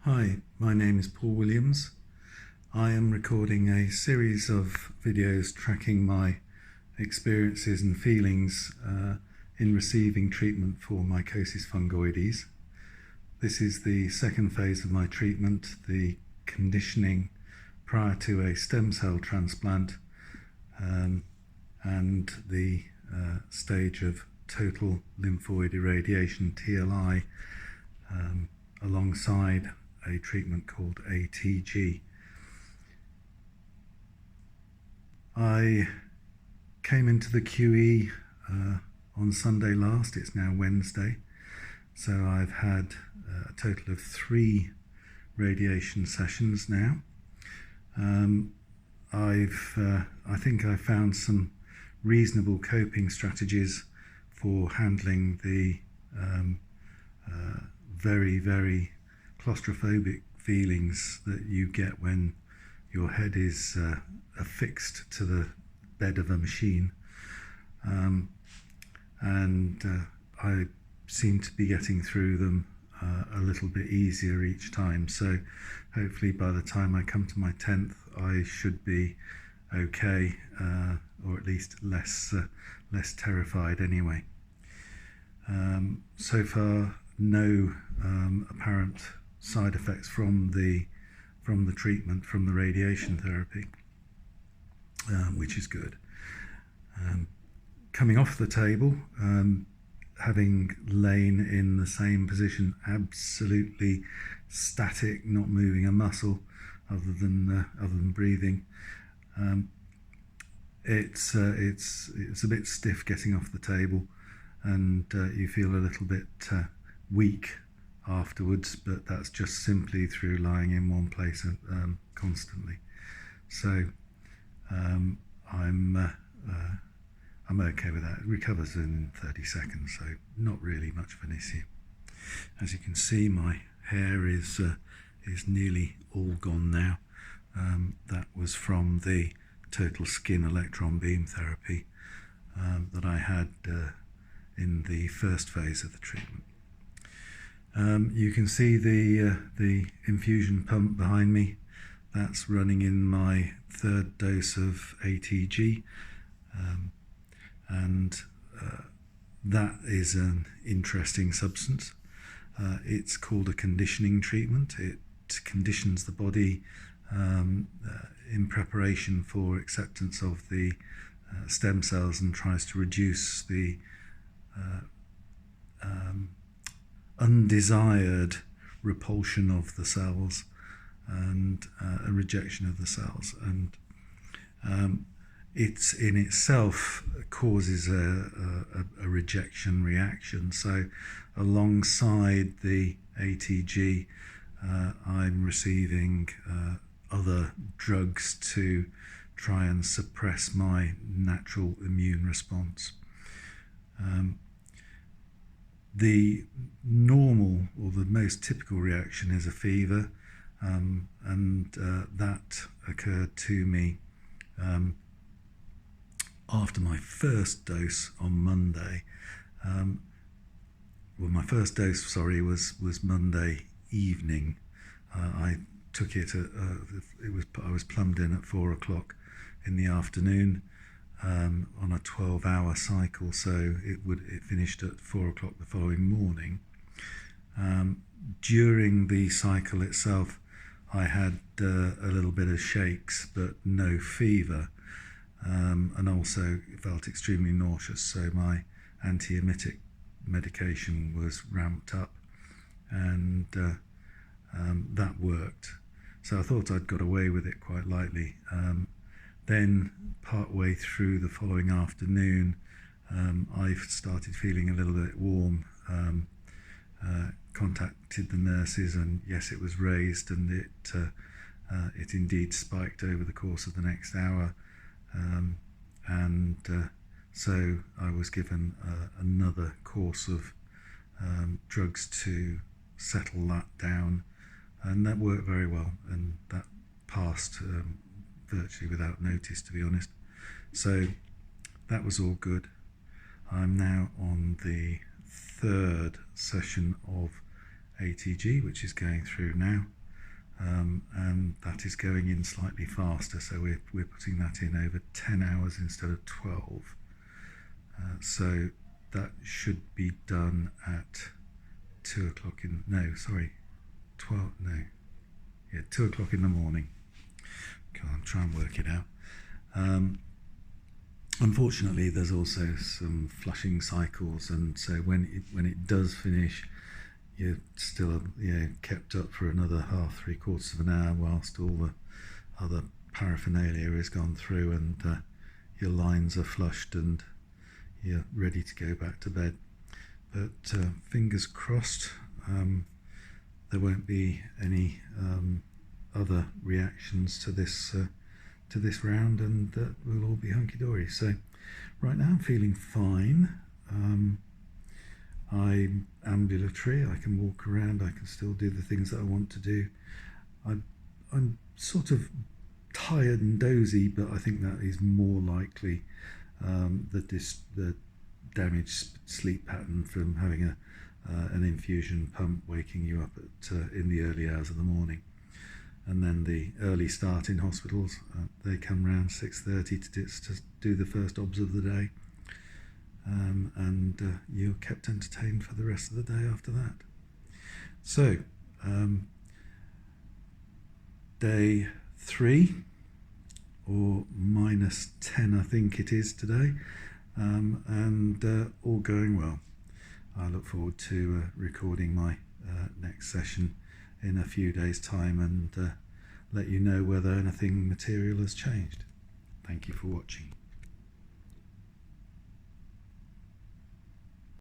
Hi, my name is Paul Williams. I am recording a series of videos tracking my experiences and feelings in receiving treatment for mycosis fungoides. This is the second phase of my treatment, the conditioning prior to a stem cell transplant, and the stage of total lymphoid irradiation, TLI, alongside a treatment called ATG. I came into the QE on Sunday last. It's now Wednesday, so I've had a total of 3 radiation sessions now. I think I've found some reasonable coping strategies for handling the very claustrophobic feelings that you get when your head is affixed to the bed of a machine, and I seem to be getting through them a little bit easier each time, so hopefully by the time I come to my 10th I should be okay, or at least less terrified anyway. So far no apparent side effects from the treatment, from the radiation therapy, which is good. Coming off the table, having lain in the same position, absolutely static, not moving a muscle other than breathing, it's a bit stiff getting off the table, and you feel a little bit weak afterwards, but that's just simply through lying in one place constantly. So I'm okay with that. It recovers in 30 seconds, so not really much of an issue. As you can see, my hair is nearly all gone now. That was from the total skin electron beam therapy that I had in the first phase of the treatment. You can see the infusion pump behind me. That's running in my 3rd dose of ATG, and that is an interesting substance. It's called a conditioning treatment. It conditions the body in preparation for acceptance of the stem cells, and tries to reduce the undesired repulsion of the cells and a rejection of the cells, and it's in itself causes a rejection reaction. So alongside the ATG, I'm receiving other drugs to try and suppress my natural immune response. The normal, or the most typical reaction, is a fever, and that occurred to me after my first dose on Monday. Well, my first dose, was Monday evening. I took it I was plumbed in at 4 o'clock in the afternoon, on a 12-hour cycle, so it finished at 4 o'clock the following morning. During the cycle itself, I had a little bit of shakes, but no fever, and also felt extremely nauseous, so my antiemetic medication was ramped up, and that worked. So I thought I'd got away with it quite lightly. Then part way through the following afternoon, I started feeling a little bit warm. Contacted the nurses, and yes, it was raised, and it indeed spiked over the course of the next hour, and so I was given another course of drugs to settle that down, and that worked very well, and that passed virtually without notice, to be honest. So that was all good. I'm now on the 3rd session of ATG, which is going through now, and that is going in slightly faster, so we're putting that in over 10 hours instead of 12. So that should be done at 2 o'clock 2 o'clock in the morning. Can't try and work it out. Unfortunately, there's also some flushing cycles, and so when it does finish, you're still kept up for another half, 3/4 of an hour whilst all the other paraphernalia is gone through, and your lines are flushed and you're ready to go back to bed. But fingers crossed, there won't be any other reactions to this round, and that we'll all be hunky-dory. So right now I'm feeling fine. I'm ambulatory, I can walk around, I can still do the things that I want to do. I'm sort of tired and dozy, but I think that is more likely the damaged sleep pattern from having an infusion pump waking you up in the early hours of the morning. And then the early start in hospitals, they come around 6:30 to do the first obs of the day, and you're kept entertained for the rest of the day after that. So day 3 or -10 I think it is today, and all going well. I look forward to recording my next session in a few days' time, and let you know whether anything material has changed. Thank you for watching.